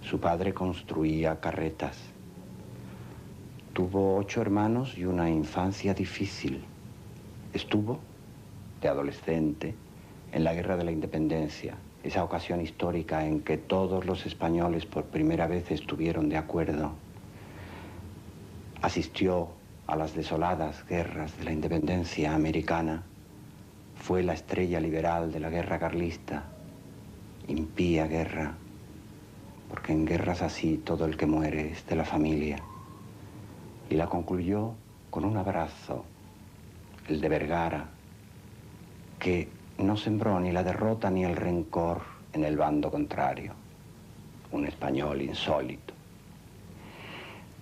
Su padre construía carretas. Tuvo 8 hermanos y una infancia difícil. Estuvo, de adolescente, en la Guerra de la Independencia, esa ocasión histórica en que todos los españoles por primera vez estuvieron de acuerdo. Asistió a las desoladas guerras de la independencia americana. Fue la estrella liberal de la guerra carlista. Impía guerra, porque en guerras así todo el que muere es de la familia. Y la concluyó con un abrazo, el de Vergara, que no sembró ni la derrota ni el rencor en el bando contrario. Un español insólito.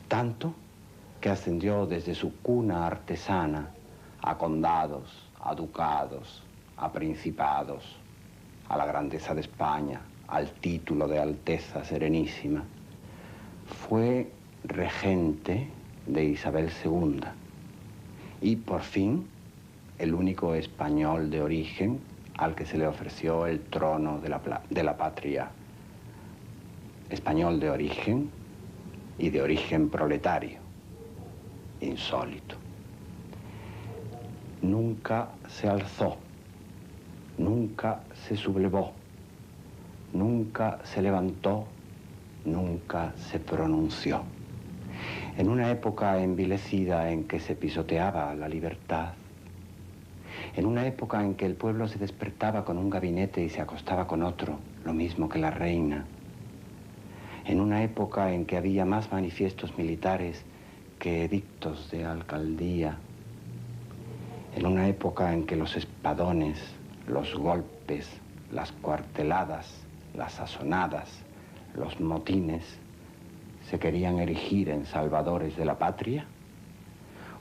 Tanto que ascendió desde su cuna artesana a condados, a ducados, a principados, a la grandeza de España, al título de Alteza Serenísima. Fue regente de Isabel II y por fin el único español de origen al que se le ofreció el trono de la patria. Español de origen y de origen proletario. Insólito. Nunca se alzó, nunca se sublevó, nunca se levantó, nunca se pronunció. En una época envilecida en que se pisoteaba la libertad, en una época en que el pueblo se despertaba con un gabinete y se acostaba con otro, lo mismo que la reina, en una época en que había más manifiestos militares que edictos de alcaldía, en una época en que los espadones, los golpes, las cuarteladas, las azonadas, los motines se querían erigir en salvadores de la patria,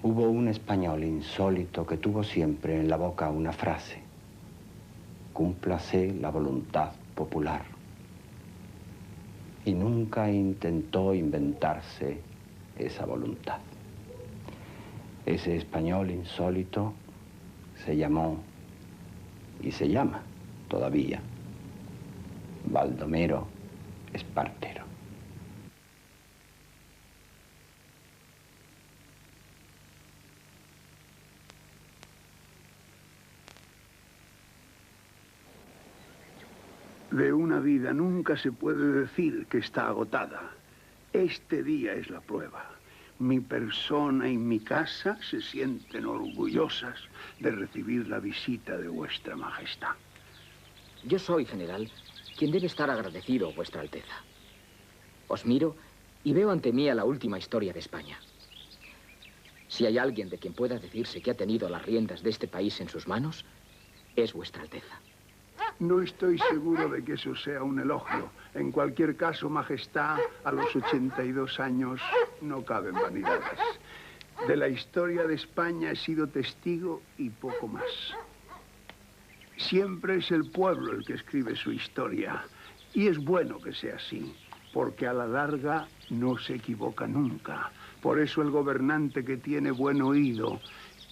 hubo un español insólito que tuvo siempre en la boca una frase: cúmplase la voluntad popular. Y nunca intentó inventarse esa voluntad. Ese español insólito se llamó, y se llama todavía, Baldomero Espartero. De una vida nunca se puede decir que está agotada. Este día es la prueba. Mi persona y mi casa se sienten orgullosas de recibir la visita de vuestra majestad. Yo soy, general, quien debe estar agradecido, vuestra alteza. Os miro y veo ante mí a la última historia de España. Si hay alguien de quien pueda decirse que ha tenido las riendas de este país en sus manos, es vuestra alteza. No estoy seguro de que eso sea un elogio. En cualquier caso, majestad, a los 82 años no caben vanidades. De la historia de España he sido testigo y poco más. Siempre es el pueblo el que escribe su historia. Y es bueno que sea así, porque a la larga no se equivoca nunca. Por eso el gobernante que tiene buen oído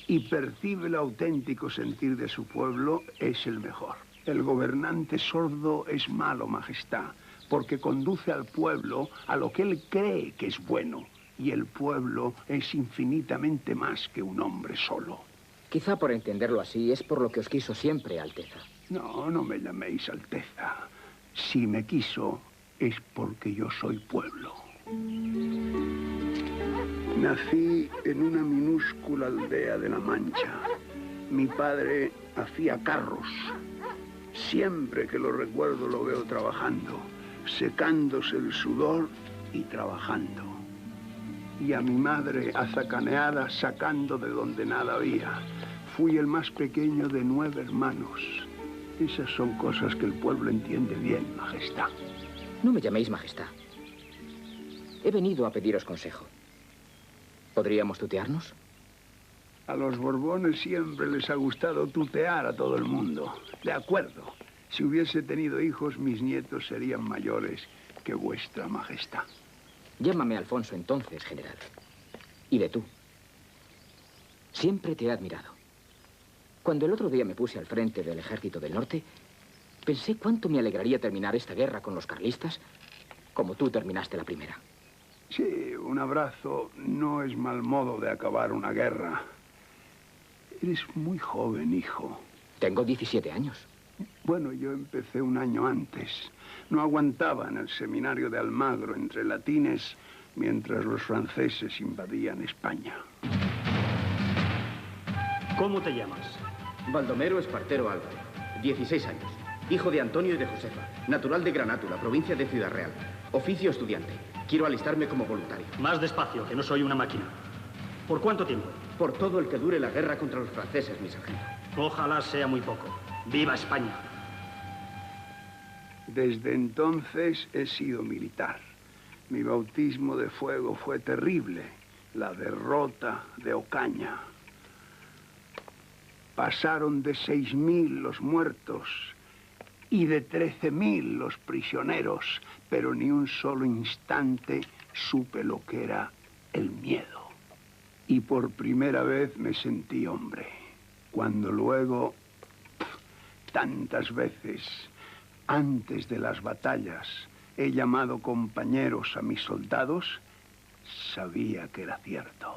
y percibe el auténtico sentir de su pueblo es el mejor. El gobernante sordo es malo, majestad, porque conduce al pueblo a lo que él cree que es bueno. Y el pueblo es infinitamente más que un hombre solo. Quizá por entenderlo así es por lo que os quiso siempre, Alteza. No, no me llaméis Alteza. Si me quiso, es porque yo soy pueblo. Nací en una minúscula aldea de La Mancha. Mi padre hacía carros. Siempre que lo recuerdo lo veo trabajando, secándose el sudor y trabajando. Y a mi madre azacaneada sacando de donde nada había. Fui el más pequeño de 9 hermanos. Esas son cosas que el pueblo entiende bien, majestad. No me llaméis majestad. He venido a pediros consejo. ¿Podríamos tutearnos? A los Borbones siempre les ha gustado tutear a todo el mundo. De acuerdo. Si hubiese tenido hijos, mis nietos serían mayores que vuestra majestad. Llámame Alfonso entonces, general. Y de tú. Siempre te he admirado. Cuando el otro día me puse al frente del Ejército del Norte, pensé cuánto me alegraría terminar esta guerra con los carlistas como tú terminaste la primera. Sí, un abrazo no es mal modo de acabar una guerra. Eres muy joven, hijo. Tengo 17 años. Bueno, yo empecé un año antes. No aguantaba en el seminario de Almagro entre latines mientras los franceses invadían España. ¿Cómo te llamas? Baldomero Espartero Álvarez, 16 años. Hijo de Antonio y de Josefa. Natural de Granátula, provincia de Ciudad Real. Oficio estudiante. Quiero alistarme como voluntario. Más despacio, que no soy una máquina. ¿Por cuánto tiempo? Por todo el que dure la guerra contra los franceses, mi sargento. Ojalá sea muy poco. ¡Viva España! Desde entonces he sido militar. Mi bautismo de fuego fue terrible. La derrota de Ocaña. Pasaron de 6.000 los muertos y de 13.000 los prisioneros, pero ni un solo instante supe lo que era el miedo. Y por primera vez me sentí hombre. Cuando luego, tantas veces, antes de las batallas, he llamado compañeros a mis soldados, sabía que era cierto.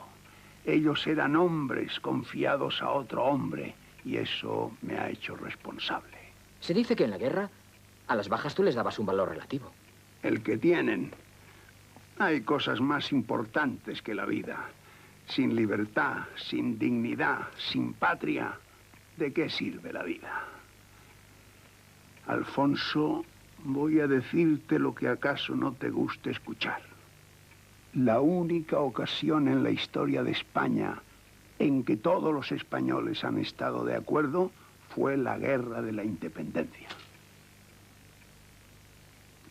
Ellos eran hombres confiados a otro hombre, y eso me ha hecho responsable. Se dice que en la guerra, a las bajas tú les dabas un valor relativo. El que tienen. Hay cosas más importantes que la vida. Sin libertad, sin dignidad, sin patria, ¿de qué sirve la vida? Alfonso, voy a decirte lo que acaso no te guste escuchar. La única ocasión en la historia de España en que todos los españoles han estado de acuerdo fue la Guerra de la Independencia.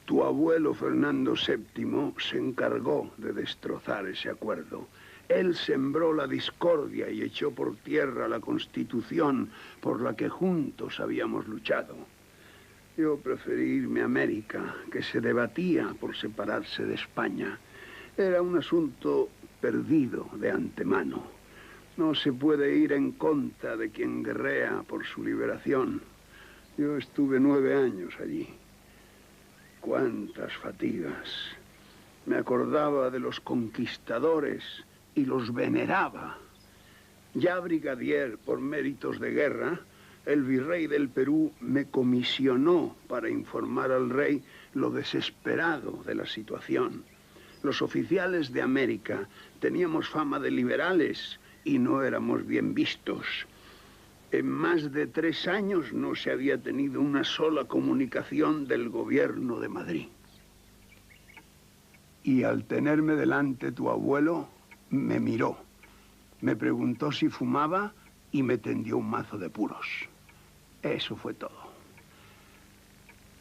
Tu abuelo Fernando VII se encargó de destrozar ese acuerdo. Él sembró la discordia y echó por tierra la Constitución por la que juntos habíamos luchado. Yo preferí irme a América, que se debatía por separarse de España. Era un asunto perdido de antemano. No se puede ir en contra de quien guerrea por su liberación. Yo estuve 9 años allí. Cuántas fatigas. Me acordaba de los conquistadores y los veneraba. Ya brigadier por méritos de guerra, el virrey del Perú me comisionó para informar al rey lo desesperado de la situación. Los oficiales de América teníamos fama de liberales y no éramos bien vistos. En más de 3 años no se había tenido una sola comunicación del gobierno de Madrid. Y al tenerme delante tu abuelo, me miró. Me preguntó si fumaba y me tendió un mazo de puros. Eso fue todo.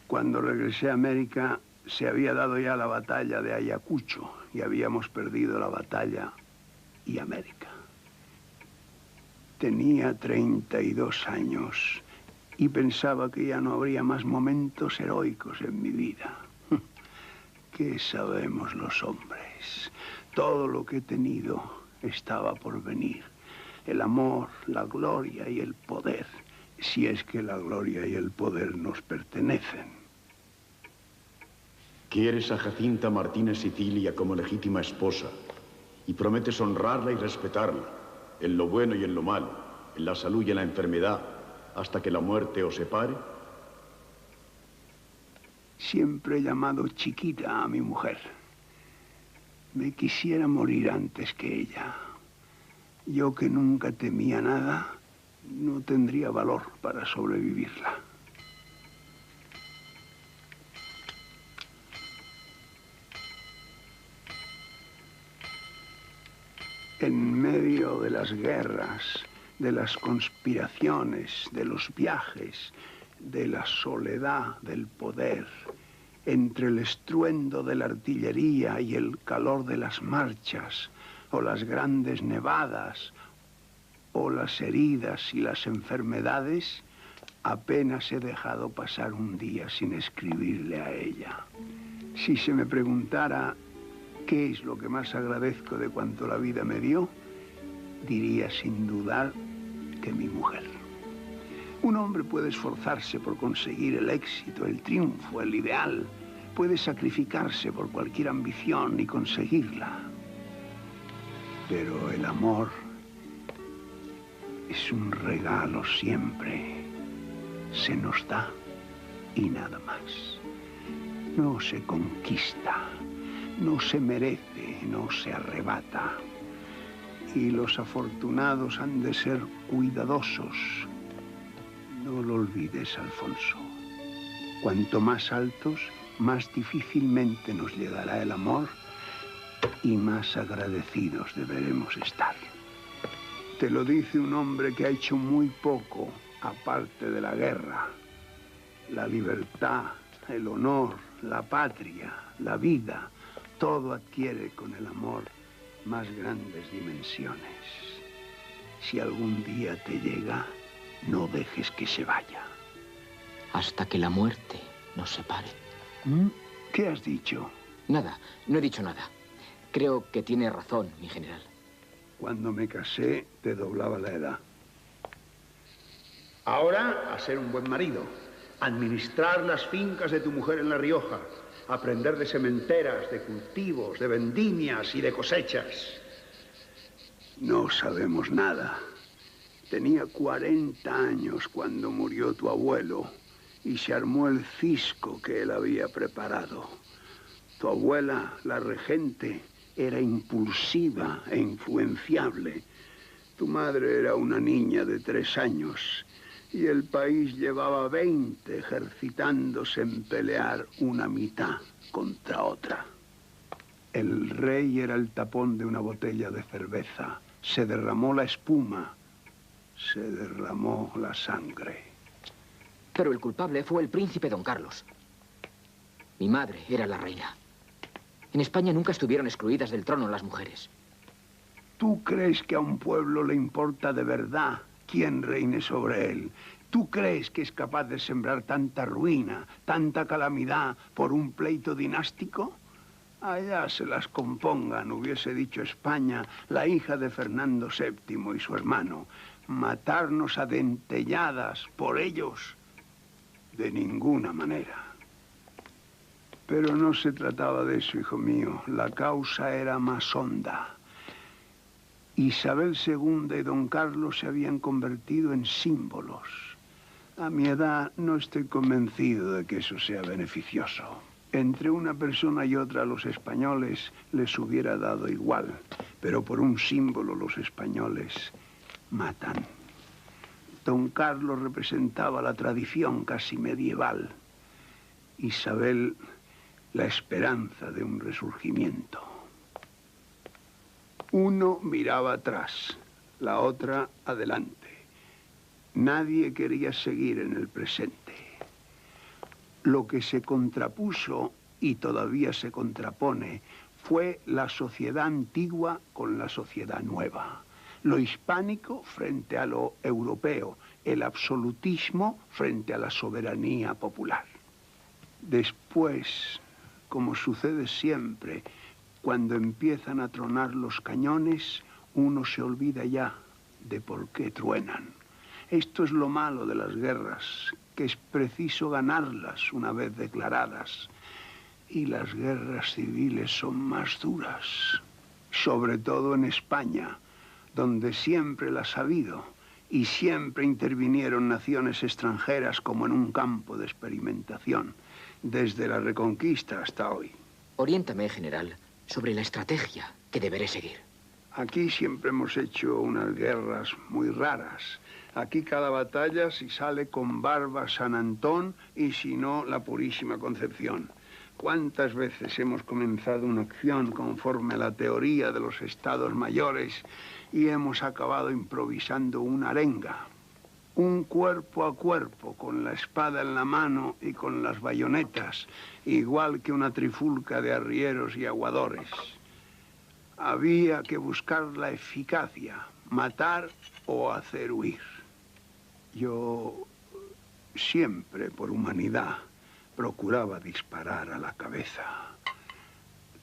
Cuando regresé a América, se había dado ya la batalla de Ayacucho y habíamos perdido la batalla y América. Tenía 32 años y pensaba que ya no habría más momentos heroicos en mi vida. ¿Qué sabemos los hombres? Todo lo que he tenido estaba por venir. El amor, la gloria y el poder, si es que la gloria y el poder nos pertenecen. Quieres a Jacinta Martínez Sicilia como legítima esposa y prometes honrarla y respetarla, en lo bueno y en lo malo, en la salud y en la enfermedad, hasta que la muerte os separe. Siempre he llamado chiquita a mi mujer. Me quisiera morir antes que ella. Yo que nunca temía nada, no tendría valor para sobrevivirla. En medio de las guerras, de las conspiraciones, de los viajes, de la soledad del poder, entre el estruendo de la artillería y el calor de las marchas, o las grandes nevadas, o las heridas y las enfermedades, apenas he dejado pasar un día sin escribirle a ella. Si se me preguntara qué es lo que más agradezco de cuanto la vida me dio, diría sin dudar que mi mujer. Un hombre puede esforzarse por conseguir el éxito, el triunfo, el ideal, puede sacrificarse por cualquier ambición y conseguirla. Pero el amor es un regalo siempre. Se nos da y nada más. No se conquista, no se merece, no se arrebata. Y los afortunados han de ser cuidadosos. No lo olvides, Alfonso. Cuanto más altos, más difícilmente nos llegará el amor y más agradecidos deberemos estar. Te lo dice un hombre que ha hecho muy poco, aparte de la guerra. La libertad, el honor, la patria, la vida, todo adquiere con el amor más grandes dimensiones. Si algún día te llega, no dejes que se vaya. Hasta que la muerte nos separe. ¿Qué has dicho? Nada, no he dicho nada. Creo que tiene razón, mi general. Cuando me casé, te doblaba la edad. Ahora, a ser un buen marido. Administrar las fincas de tu mujer en La Rioja. Aprender de sementeras, de cultivos, de vendimias y de cosechas. No sabemos nada. Tenía 40 años cuando murió tu abuelo y se armó el cisco que él había preparado. Tu abuela, la regente, era impulsiva e influenciable. Tu madre era una niña de 3 años y el país llevaba 20 ejercitándose en pelear una mitad contra otra. El rey era el tapón de una botella de cerveza. Se derramó la espuma, se derramó la sangre. Pero el culpable fue el príncipe Don Carlos. Mi madre era la reina. En España nunca estuvieron excluidas del trono las mujeres. ¿Tú crees que a un pueblo le importa de verdad quién reine sobre él? ¿Tú crees que es capaz de sembrar tanta ruina, tanta calamidad por un pleito dinástico? Allá se las compongan, hubiese dicho España, la hija de Fernando VII y su hermano. Matarnos a dentelladas por ellos, de ninguna manera. Pero no se trataba de eso, hijo mío. La causa era más honda. Isabel II y Don Carlos se habían convertido en símbolos. A mi edad no estoy convencido de que eso sea beneficioso. Entre una persona y otra a los españoles les hubiera dado igual, pero por un símbolo los españoles matan. Don Carlos representaba la tradición casi medieval. Isabel, la esperanza de un resurgimiento. Uno miraba atrás, la otra adelante. Nadie quería seguir en el presente. Lo que se contrapuso, y todavía se contrapone, fue la sociedad antigua con la sociedad nueva. Lo hispánico frente a lo europeo, el absolutismo frente a la soberanía popular. Después, como sucede siempre, cuando empiezan a tronar los cañones, uno se olvida ya de por qué truenan. Esto es lo malo de las guerras, que es preciso ganarlas una vez declaradas. Y las guerras civiles son más duras, sobre todo en España, donde siempre las ha habido y siempre intervinieron naciones extranjeras como en un campo de experimentación, desde la Reconquista hasta hoy. Oriéntame, general, sobre la estrategia que deberé seguir. Aquí siempre hemos hecho unas guerras muy raras. Aquí cada batalla si sale con barba San Antón y si no la Purísima Concepción. ¿Cuántas veces hemos comenzado una acción conforme a la teoría de los estados mayores y hemos acabado improvisando una arenga? Un cuerpo a cuerpo, con la espada en la mano y con las bayonetas, igual que una trifulca de arrieros y aguadores. Había que buscar la eficacia, matar o hacer huir. Yo siempre, por humanidad, procuraba disparar a la cabeza.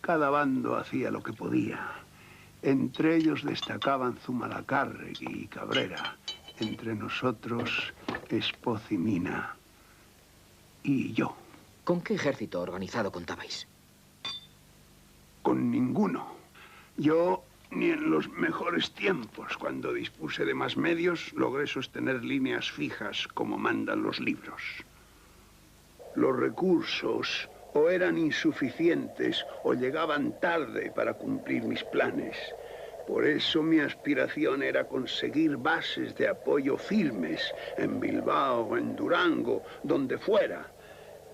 Cada bando hacía lo que podía. Entre ellos destacaban Zumalacárregui y Cabrera. Entre nosotros, Espoz y Mina. Y yo. ¿Con qué ejército organizado contabais? Con ninguno. Yo, ni en los mejores tiempos, cuando dispuse de más medios, logré sostener líneas fijas como mandan los libros. Los recursos o eran insuficientes o llegaban tarde para cumplir mis planes. Por eso mi aspiración era conseguir bases de apoyo firmes en Bilbao, en Durango, donde fuera.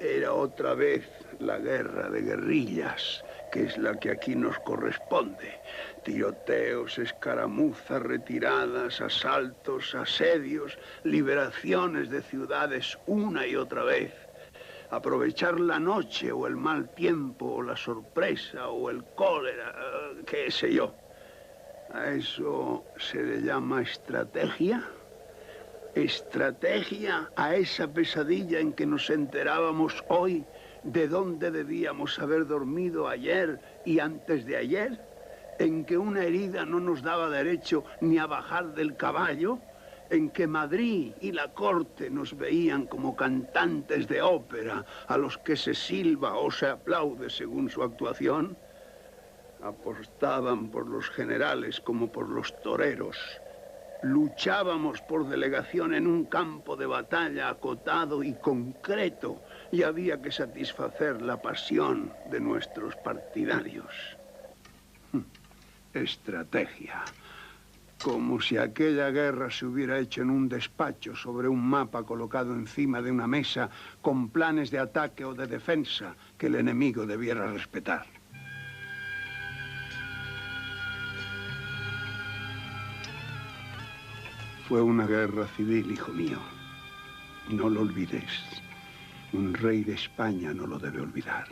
Era otra vez la guerra de guerrillas, que es la que aquí nos corresponde. Tiroteos, escaramuzas, retiradas, asaltos, asedios, liberaciones de ciudades una y otra vez. Aprovechar la noche o el mal tiempo o la sorpresa o el cólera, qué sé yo. ¿A eso se le llama estrategia? ¿Estrategia a esa pesadilla en que nos enterábamos hoy de dónde debíamos haber dormido ayer y antes de ayer? ¿En que una herida no nos daba derecho ni a bajar del caballo? ¿En que Madrid y la corte nos veían como cantantes de ópera a los que se silba o se aplaude según su actuación? Apostaban por los generales como por los toreros. Luchábamos por delegación en un campo de batalla acotado y concreto, y había que satisfacer la pasión de nuestros partidarios. Estrategia. Como si aquella guerra se hubiera hecho en un despacho sobre un mapa colocado encima de una mesa con planes de ataque o de defensa que el enemigo debiera respetar. Fue una guerra civil, hijo mío. No lo olvides. Un rey de España no lo debe olvidar.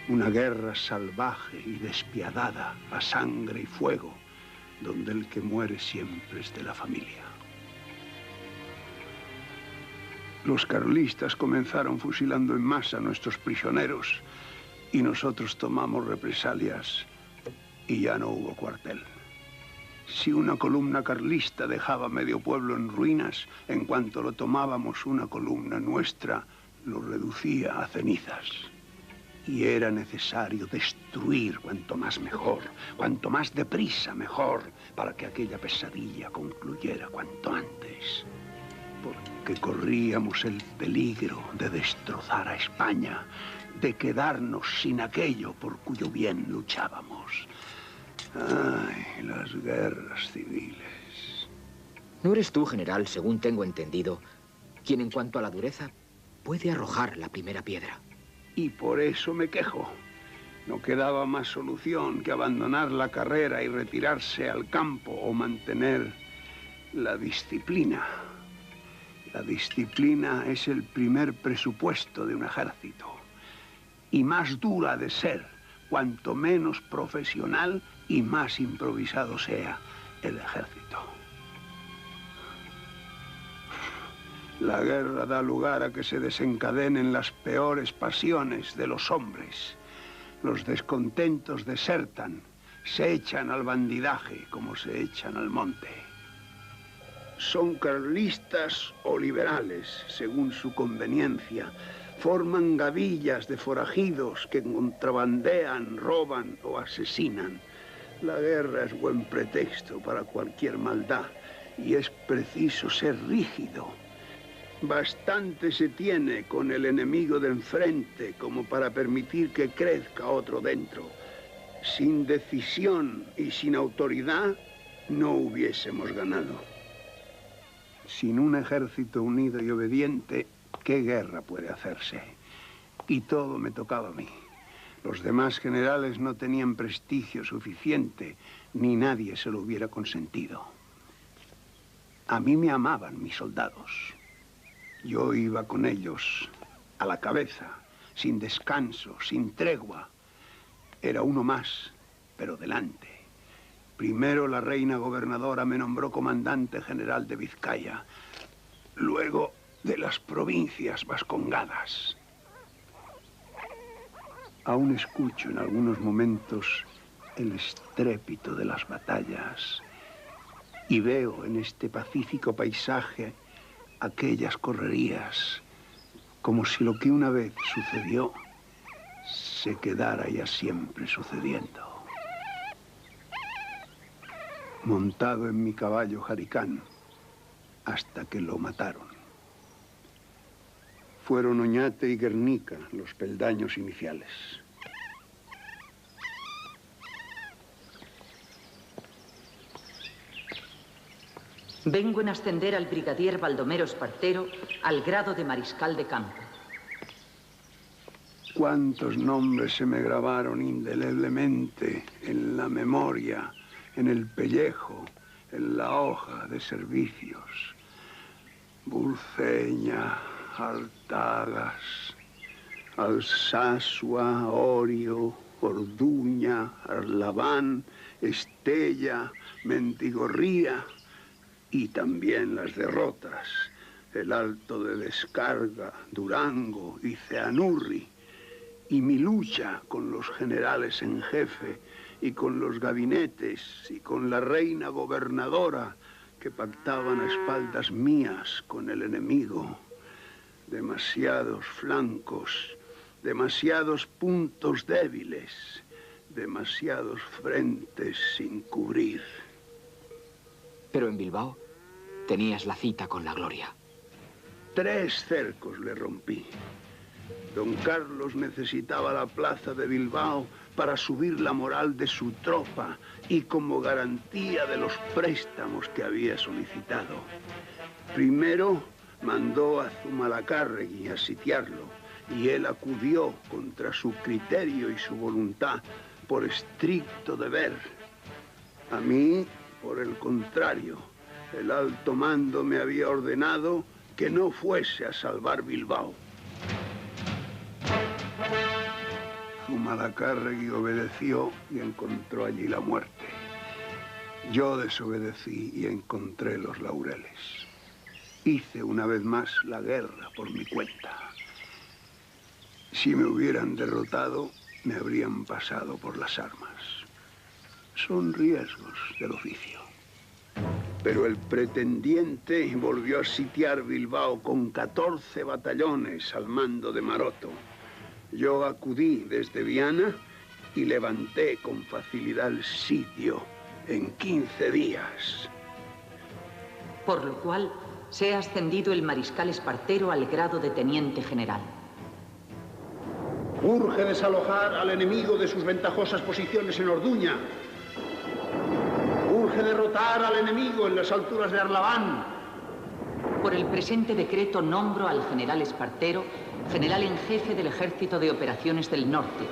Una guerra salvaje y despiadada, a sangre y fuego, donde el que muere siempre es de la familia. Los carlistas comenzaron fusilando en masa a nuestros prisioneros y nosotros tomamos represalias y ya no hubo cuartel. Si una columna carlista dejaba medio pueblo en ruinas, en cuanto lo tomábamos una columna nuestra, lo reducía a cenizas. Y era necesario destruir cuanto más mejor, cuanto más deprisa mejor, para que aquella pesadilla concluyera cuanto antes. Porque corríamos el peligro de destrozar a España, de quedarnos sin aquello por cuyo bien luchábamos. Ay, las guerras civiles. ¿No eres tú, general, según tengo entendido, quien en cuanto a la dureza puede arrojar la primera piedra? Y por eso me quejo. No quedaba más solución que abandonar la carrera y retirarse al campo o mantener la disciplina. La disciplina es el primer presupuesto de un ejército. Y más dura de ser, cuanto menos profesional y más improvisado sea el ejército. La guerra da lugar a que se desencadenen las peores pasiones de los hombres. Los descontentos desertan, se echan al bandidaje como se echan al monte. Son carlistas o liberales, según su conveniencia. Forman gavillas de forajidos que contrabandean, roban o asesinan. La guerra es buen pretexto para cualquier maldad y es preciso ser rígido. Bastante se tiene con el enemigo de enfrente como para permitir que crezca otro dentro. Sin decisión y sin autoridad no hubiésemos ganado. Sin un ejército unido y obediente, ¿qué guerra puede hacerse? Y todo me tocaba a mí. Los demás generales no tenían prestigio suficiente, ni nadie se lo hubiera consentido. A mí me amaban mis soldados. Yo iba con ellos a la cabeza, sin descanso, sin tregua. Era uno más, pero delante. Primero la reina gobernadora me nombró comandante general de Vizcaya, luego de las provincias vascongadas. Aún escucho en algunos momentos el estrépito de las batallas y veo en este pacífico paisaje aquellas correrías como si lo que una vez sucedió se quedara ya siempre sucediendo. Montado en mi caballo Jaricán, hasta que lo mataron. Fueron Oñate y Guernica los peldaños iniciales. Vengo en ascender al brigadier Baldomero Espartero al grado de mariscal de campo. Cuántos nombres se me grabaron indeleblemente en la memoria, en el pellejo, en la hoja de servicios. Burceña, Artagas, Alsasua, Orio, Orduña, Arlabán, Estella, Mentigorría y también las derrotas, el Alto de Descarga, Durango y Ceanurri, y mi lucha con los generales en jefe y con los gabinetes y con la reina gobernadora que pactaban a espaldas mías con el enemigo. Demasiados flancos, demasiados puntos débiles, demasiados frentes sin cubrir. Pero en Bilbao tenías la cita con la gloria. 3 cercos le rompí. Don Carlos necesitaba la plaza de Bilbao para subir la moral de su tropa y como garantía de los préstamos que había solicitado. Primero mandó a Zumalacárregui a sitiarlo y él acudió contra su criterio y su voluntad por estricto deber. A mí, por el contrario, el alto mando me había ordenado que no fuese a salvar Bilbao. Zumalacárregui obedeció y encontró allí la muerte. Yo desobedecí y encontré los laureles. Hice una vez más la guerra por mi cuenta. Si me hubieran derrotado, me habrían pasado por las armas. Son riesgos del oficio. Pero el pretendiente volvió a sitiar Bilbao con 14 batallones al mando de Maroto. Yo acudí desde Viana y levanté con facilidad el sitio en 15 días. Por lo cual, se ha ascendido el mariscal Espartero al grado de teniente general. Urge desalojar al enemigo de sus ventajosas posiciones en Orduña. Urge derrotar al enemigo en las alturas de Arlabán. Por el presente decreto nombro al general Espartero general en jefe del Ejército de Operaciones del Norte,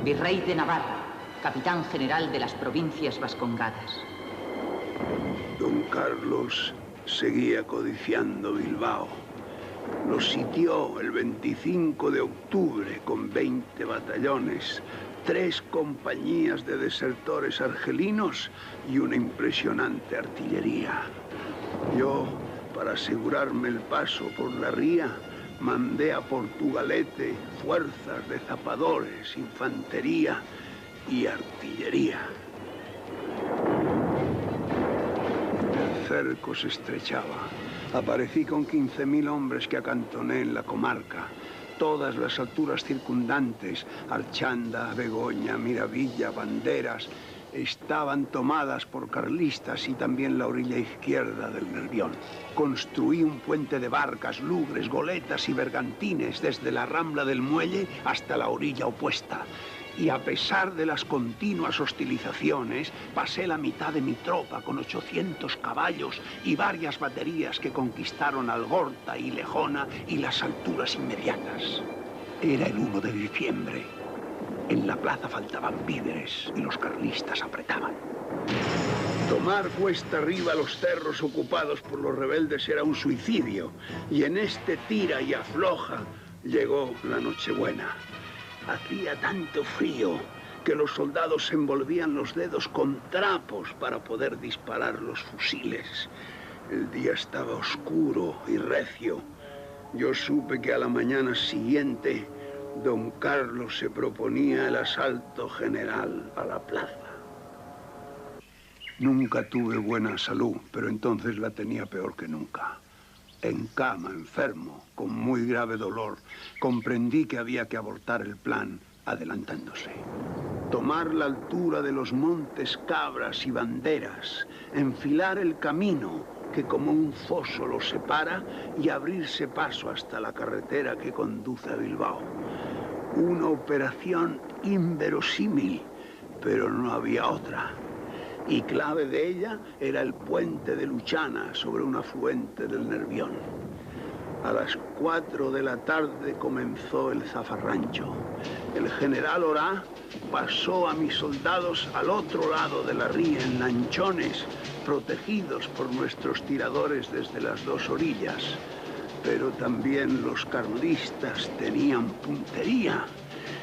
virrey de Navarra, capitán general de las provincias vascongadas. Don Carlos seguía codiciando Bilbao. Lo sitió el 25 de octubre con 20 batallones, 3 compañías de desertores argelinos y una impresionante artillería. Yo, para asegurarme el paso por la ría, mandé a Portugalete fuerzas de zapadores, infantería y artillería. El cerco se estrechaba. Aparecí con 15.000 hombres que acantoné en la comarca. Todas las alturas circundantes, Archanda, Begoña, Miravilla, Banderas, estaban tomadas por carlistas y también la orilla izquierda del Nervión. Construí un puente de barcas, lugres, goletas y bergantines desde la rambla del muelle hasta la orilla opuesta. Y a pesar de las continuas hostilizaciones, pasé la mitad de mi tropa con 800 caballos y varias baterías que conquistaron Algorta y Lejona y las alturas inmediatas. Era el 1 de diciembre. En la plaza faltaban víveres y los carlistas apretaban. Tomar cuesta arriba los cerros ocupados por los rebeldes era un suicidio, y en este tira y afloja llegó la Nochebuena. Hacía tanto frío que los soldados envolvían los dedos con trapos para poder disparar los fusiles. El día estaba oscuro y recio. Yo supe que a la mañana siguiente don Carlos se proponía el asalto general a la plaza. Nunca tuve buena salud, pero entonces la tenía peor que nunca. En cama, enfermo, con muy grave dolor, comprendí que había que abortar el plan adelantándose. Tomar la altura de los montes Cabras y Banderas, enfilar el camino que como un foso los separa y abrirse paso hasta la carretera que conduce a Bilbao. Una operación inverosímil, pero no había otra. Y clave de ella era el puente de Luchana sobre un afluente del Nervión. A las 4 de la tarde comenzó el zafarrancho. El general Orá pasó a mis soldados al otro lado de la ría, en lanchones, protegidos por nuestros tiradores desde las dos orillas. Pero también los carlistas tenían puntería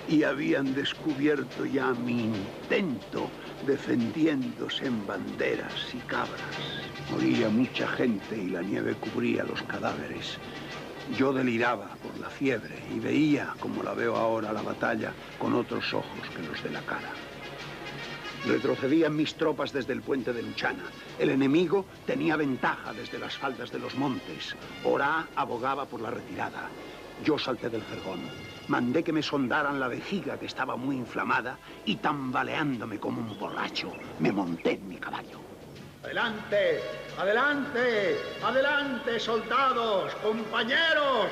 y habían descubierto ya mi intento defendiéndose en Banderas y Cabras. Moría mucha gente y la nieve cubría los cadáveres. Yo deliraba por la fiebre y veía, como la veo ahora, la batalla con otros ojos que los de la cara. Retrocedían mis tropas desde el puente de Luchana. El enemigo tenía ventaja desde las faldas de los montes. Orá abogaba por la retirada. Yo salté del jergón. Mandé que me sondaran la vejiga, que estaba muy inflamada, y tambaleándome como un borracho, me monté en mi caballo. ¡Adelante! ¡Adelante! ¡Adelante, soldados! ¡Compañeros!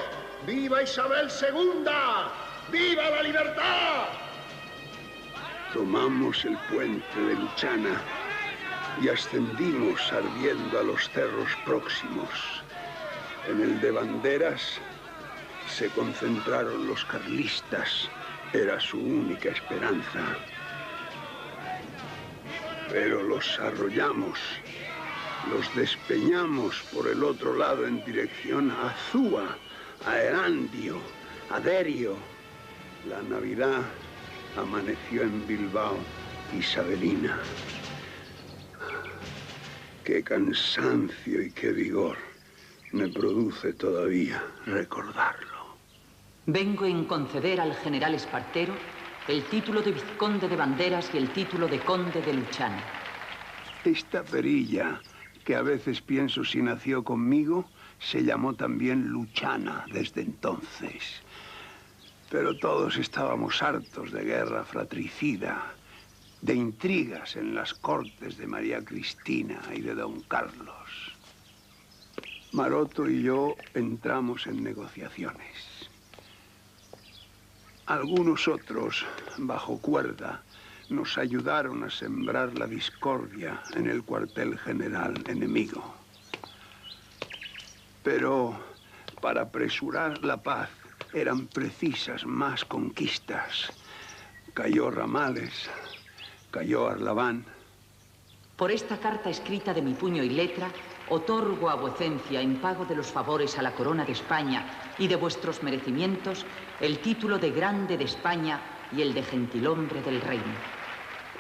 ¡Viva Isabel II! ¡Viva la libertad! Tomamos el puente de Luchana y ascendimos ardiendo a los cerros próximos. En el de Banderas se concentraron los carlistas. Era su única esperanza. Pero los arrollamos, los despeñamos por el otro lado en dirección a Azúa, a Erandio, a Derio. La Navidad amaneció en Bilbao isabelina. Qué cansancio y qué vigor me produce todavía recordarlo. Vengo en conceder al general Espartero el título de vizconde de Banderas y el título de conde de Luchana. Esta perilla, que a veces pienso si nació conmigo, se llamó también Luchana desde entonces. Pero todos estábamos hartos de guerra fratricida, de intrigas en las cortes de María Cristina y de don Carlos. Maroto y yo entramos en negociaciones. Algunos otros, bajo cuerda, nos ayudaron a sembrar la discordia en el cuartel general enemigo. Pero para apresurar la paz eran precisas más conquistas. Cayó Ramales, cayó Arlabán. Por esta carta escrita de mi puño y letra, otorgo a vuecencia, en pago de los favores a la corona de España y de vuestros merecimientos, el título de Grande de España y el de Gentilhombre del Reino.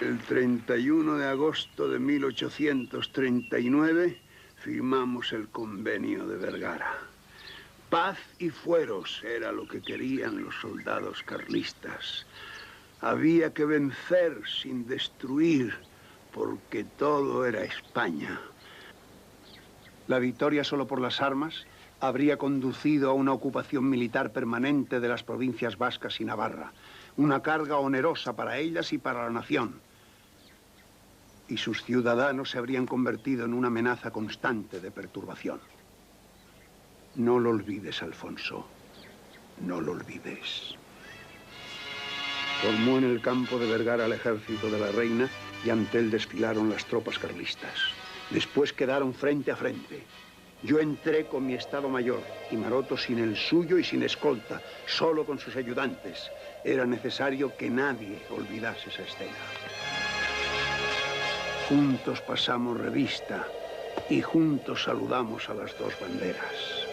El 31 de agosto de 1839 firmamos el convenio de Vergara. Paz y fueros era lo que querían los soldados carlistas. Había que vencer sin destruir, porque todo era España. La victoria solo por las armas habría conducido a una ocupación militar permanente de las provincias vascas y Navarra, una carga onerosa para ellas y para la nación. Y sus ciudadanos se habrían convertido en una amenaza constante de perturbación. No lo olvides, Alfonso, no lo olvides. Formó en el campo de Vergara el ejército de la reina y ante él desfilaron las tropas carlistas. Después quedaron frente a frente. Yo entré con mi estado mayor y Maroto sin el suyo y sin escolta, solo con sus ayudantes. Era necesario que nadie olvidase esa escena. Juntos pasamos revista y juntos saludamos a las dos banderas.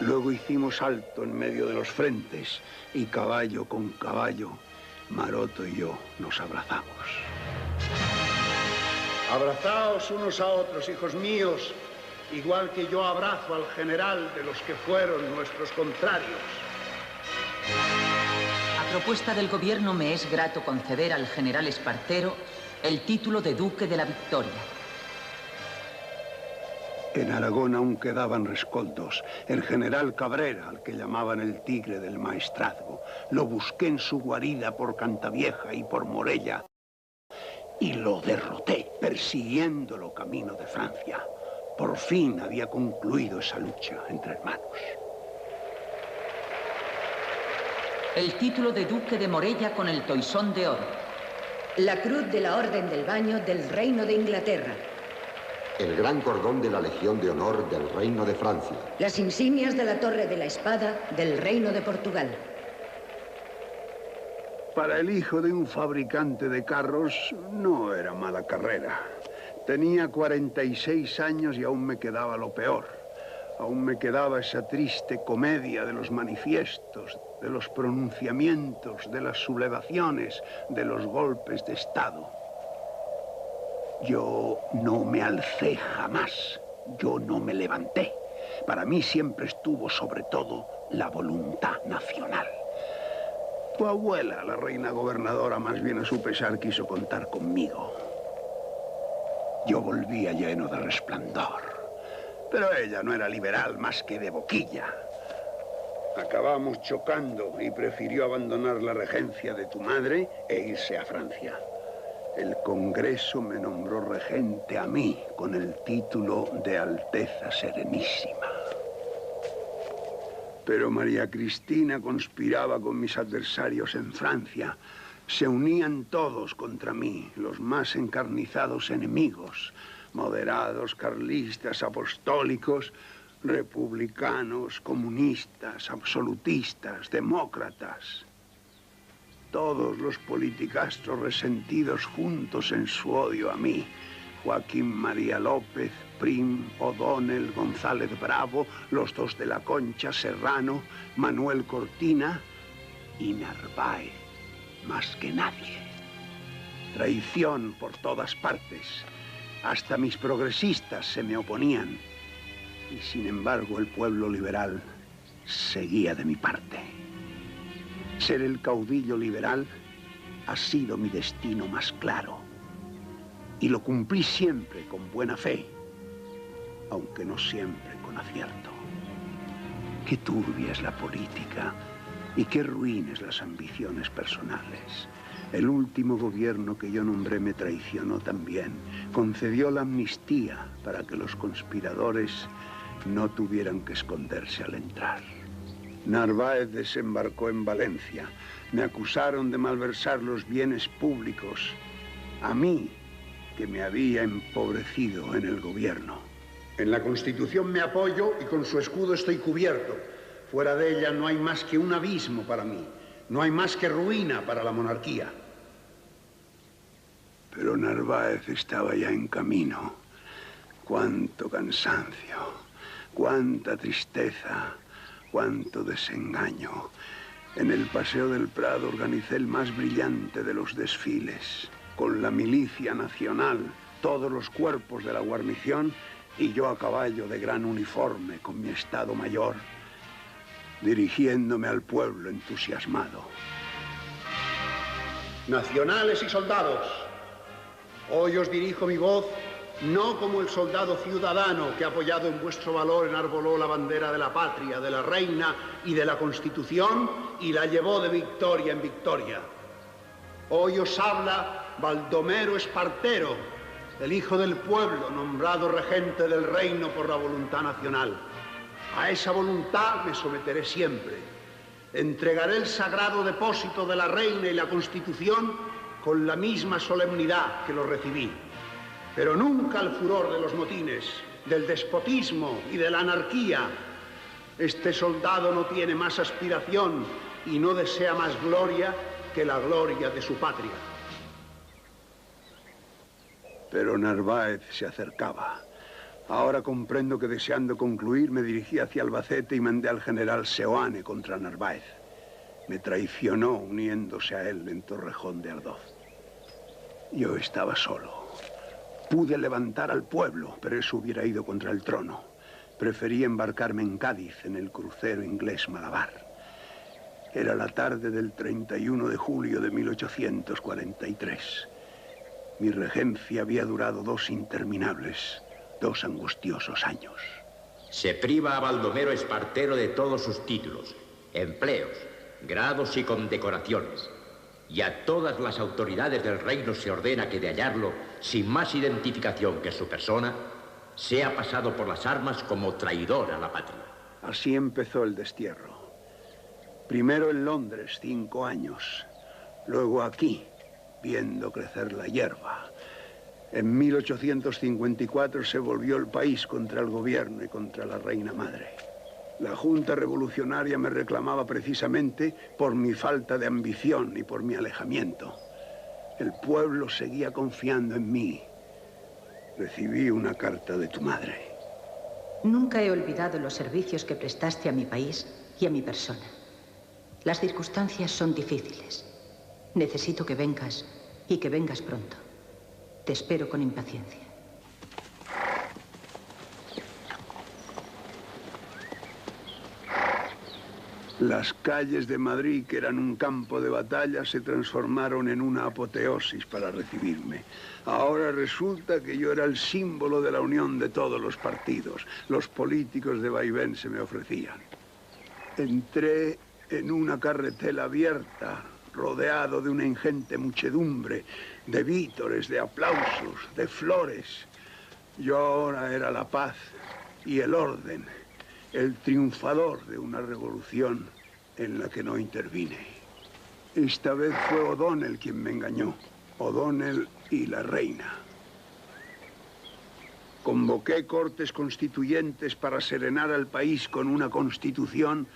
Luego hicimos alto en medio de los frentes y caballo con caballo, Maroto y yo nos abrazamos. Abrazaos unos a otros, hijos míos, igual que yo abrazo al general de los que fueron nuestros contrarios. A propuesta del gobierno me es grato conceder al general Espartero el título de Duque de la Victoria. En Aragón aún quedaban rescoldos. El general Cabrera, al que llamaban el Tigre del Maestrazgo, lo busqué en su guarida por Cantavieja y por Morella y lo derroté, persiguiéndolo camino de Francia. Por fin había concluido esa lucha entre hermanos. El título de duque de Morella con el toisón de oro. La cruz de la Orden del Baño del Reino de Inglaterra. El gran cordón de la Legión de Honor del Reino de Francia. Las insignias de la Torre de la Espada del Reino de Portugal. Para el hijo de un fabricante de carros no era mala carrera. Tenía 46 años y aún me quedaba lo peor. Aún me quedaba esa triste comedia de los manifiestos, de los pronunciamientos, de las sublevaciones, de los golpes de Estado. Yo no me alcé jamás, yo no me levanté. Para mí siempre estuvo sobre todo la voluntad nacional. Tu abuela, la reina gobernadora, más bien a su pesar quiso contar conmigo. Yo volvía lleno de resplandor, pero ella no era liberal más que de boquilla. Acabamos chocando y prefirió abandonar la regencia de tu madre e irse a Francia. El Congreso me nombró regente a mí con el título de Alteza Serenísima. Pero María Cristina conspiraba con mis adversarios en Francia. Se unían todos contra mí, los más encarnizados enemigos, moderados, carlistas, apostólicos, republicanos, comunistas, absolutistas, demócratas. Todos los politicastros resentidos juntos en su odio a mí. Joaquín María López, Prim, O'Donnell, González Bravo, los dos de la Concha, Serrano, Manuel Cortina y Narváez, más que nadie. Traición por todas partes. Hasta mis progresistas se me oponían. Y sin embargo el pueblo liberal seguía de mi parte. Ser el caudillo liberal ha sido mi destino más claro. Y lo cumplí siempre con buena fe, aunque no siempre con acierto. Qué turbia es la política y qué ruines las ambiciones personales. El último gobierno que yo nombré me traicionó también. Concedió la amnistía para que los conspiradores no tuvieran que esconderse al entrar. Narváez desembarcó en Valencia. Me acusaron de malversar los bienes públicos. A mí, que me había empobrecido en el gobierno. En la Constitución me apoyo y con su escudo estoy cubierto. Fuera de ella no hay más que un abismo para mí. No hay más que ruina para la monarquía. Pero Narváez estaba ya en camino. Cuánto cansancio, cuánta tristeza, cuánto desengaño. En el Paseo del Prado organicé el más brillante de los desfiles, con la milicia nacional, todos los cuerpos de la guarnición y yo a caballo de gran uniforme con mi Estado Mayor, dirigiéndome al pueblo entusiasmado. Nacionales y soldados, hoy os dirijo mi voz no como el soldado ciudadano que apoyado en vuestro valor enarboló la bandera de la patria, de la reina y de la Constitución y la llevó de victoria en victoria. Hoy os habla Baldomero Espartero, el hijo del pueblo nombrado regente del reino por la voluntad nacional. A esa voluntad me someteré siempre. Entregaré el sagrado depósito de la reina y la Constitución con la misma solemnidad que lo recibí. Pero nunca al furor de los motines, del despotismo y de la anarquía. Este soldado no tiene más aspiración y no desea más gloria que la gloria de su patria. Pero Narváez se acercaba. Ahora comprendo que deseando concluir me dirigí hacia Albacete y mandé al general Seoane contra Narváez. Me traicionó uniéndose a él en Torrejón de Ardoz. Yo estaba solo. Pude levantar al pueblo, pero eso hubiera ido contra el trono. Preferí embarcarme en Cádiz, en el crucero inglés Malabar. Era la tarde del 31 de julio de 1843. Mi regencia había durado 2 interminables 2 angustiosos años. Se priva a Baldomero Espartero de todos sus títulos, empleos, grados y condecoraciones. Y a todas las autoridades del reino se ordena que de hallarlo sin más identificación que su persona, sea pasado por las armas como traidor a la patria. Así empezó el destierro. Primero en Londres, 5 años. Luego aquí, viendo crecer la hierba. En 1854 se volvió el país contra el gobierno y contra la reina madre. La Junta Revolucionaria me reclamaba precisamente por mi falta de ambición y por mi alejamiento. El pueblo seguía confiando en mí. Recibí una carta de tu madre. Nunca he olvidado los servicios que prestaste a mi país y a mi persona. Las circunstancias son difíciles. Necesito que vengas y que vengas pronto. Te espero con impaciencia. Las calles de Madrid, que eran un campo de batalla, se transformaron en una apoteosis para recibirme. Ahora resulta que yo era el símbolo de la unión de todos los partidos. Los políticos de vaivén se me ofrecían. Entré en una carretela abierta, rodeado de una ingente muchedumbre, de vítores, de aplausos, de flores. Yo ahora era la paz y el orden, el triunfador de una revolución en la que no intervine. Esta vez fue O'Donnell quien me engañó, O'Donnell y la reina. Convoqué cortes constituyentes para serenar al país con una constitución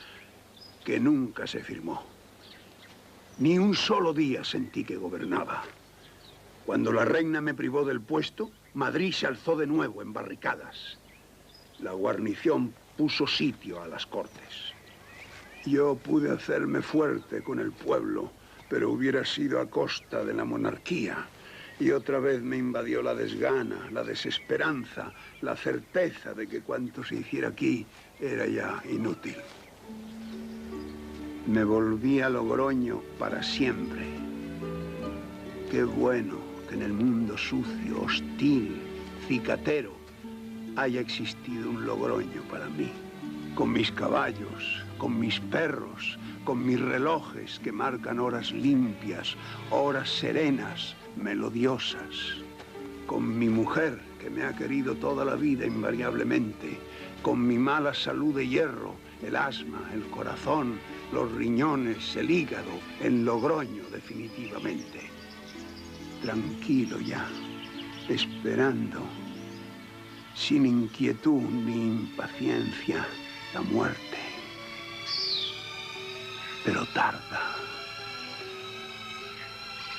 que nunca se firmó. Ni un solo día sentí que gobernaba. Cuando la reina me privó del puesto, Madrid se alzó de nuevo en barricadas. La guarnición puso sitio a las cortes. Yo pude hacerme fuerte con el pueblo, pero hubiera sido a costa de la monarquía. Y otra vez me invadió la desgana, la desesperanza, la certeza de que cuanto se hiciera aquí era ya inútil. Me volví a Logroño para siempre. Qué bueno que en el mundo sucio, hostil, cicatero, haya existido un Logroño para mí. Con mis caballos, con mis perros, con mis relojes que marcan horas limpias, horas serenas, melodiosas. Con mi mujer, que me ha querido toda la vida invariablemente. Con mi mala salud de hierro, el asma, el corazón, los riñones, el hígado, en Logroño definitivamente. Tranquilo ya, esperando, sin inquietud ni impaciencia, la muerte. Pero tarda.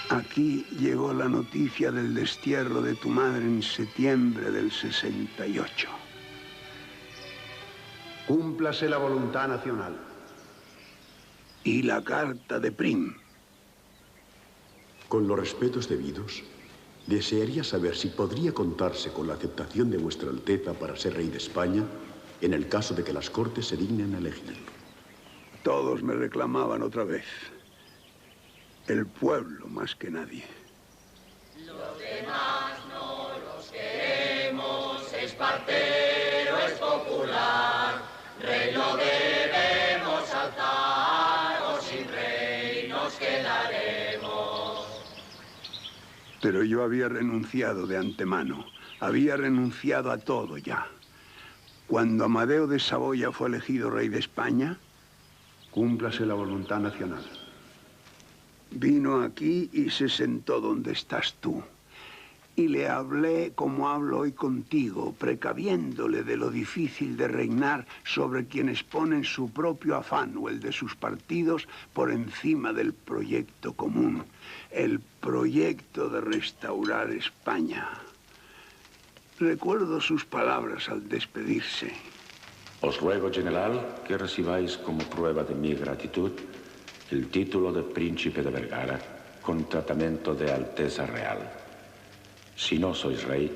Aquí llegó la noticia del destierro de tu madre en septiembre del 68. Cúmplase la voluntad nacional. Y la carta de Prim. Con los respetos debidos, desearía saber si podría contarse con la aceptación de vuestra Alteza para ser rey de España en el caso de que las Cortes se dignen a elegirlo. Todos me reclamaban otra vez. El pueblo más que nadie. Los demás no los queremos, Espartero es popular, rey lo debemos alzar, o sin rey nos quedaremos. Pero yo había renunciado de antemano, había renunciado a todo ya. Cuando Amadeo de Saboya fue elegido rey de España, cúmplase la voluntad nacional. Vino aquí y se sentó donde estás tú. Y le hablé como hablo hoy contigo, precaviéndole de lo difícil de reinar sobre quienes ponen su propio afán o el de sus partidos por encima del proyecto común, el proyecto de restaurar España. Recuerdo sus palabras al despedirse. Os ruego, general, que recibáis como prueba de mi gratitud el título de Príncipe de Vergara con tratamiento de Alteza Real. Si no sois rey,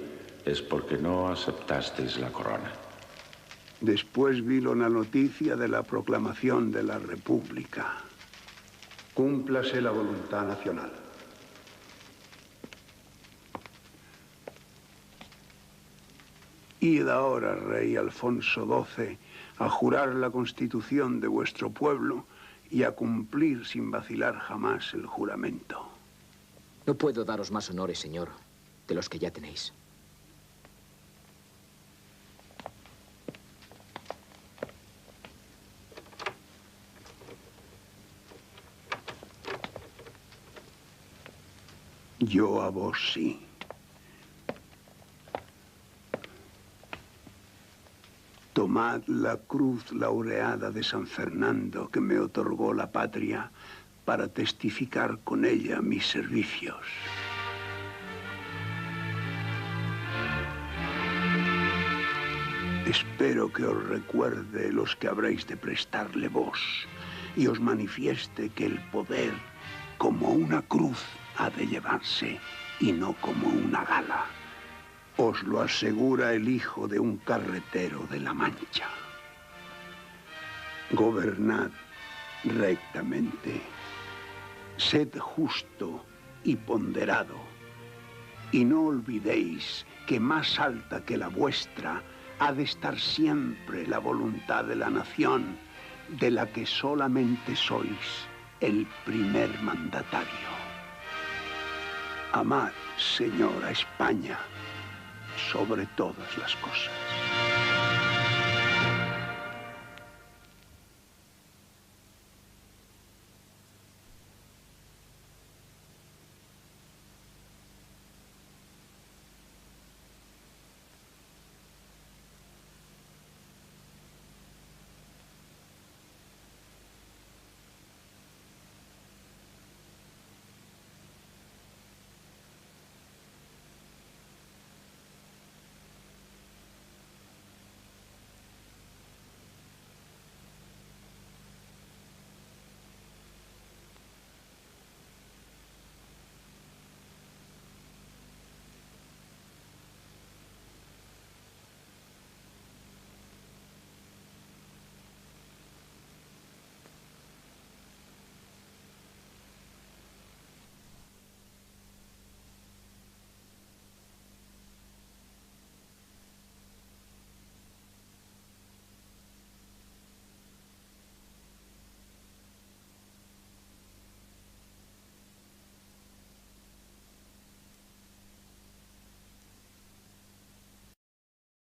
es porque no aceptasteis la corona. Después vino la noticia de la proclamación de la República. Cúmplase la voluntad nacional. Id ahora, rey Alfonso XII, a jurar la constitución de vuestro pueblo y a cumplir sin vacilar jamás el juramento. No puedo daros más honores, señor, de los que ya tenéis. Yo a vos sí. Tomad la cruz laureada de San Fernando que me otorgó la patria para testificar con ella mis servicios. Espero que os recuerde los que habréis de prestarle vos y os manifieste que el poder, como una cruz, ha de llevarse y no como una gala. Os lo asegura el hijo de un carretero de La Mancha. Gobernad rectamente, sed justo y ponderado, y no olvidéis que más alta que la vuestra ha de estar siempre la voluntad de la nación, de la que solamente sois el primer mandatario. Amad, señora España, sobre todas las cosas.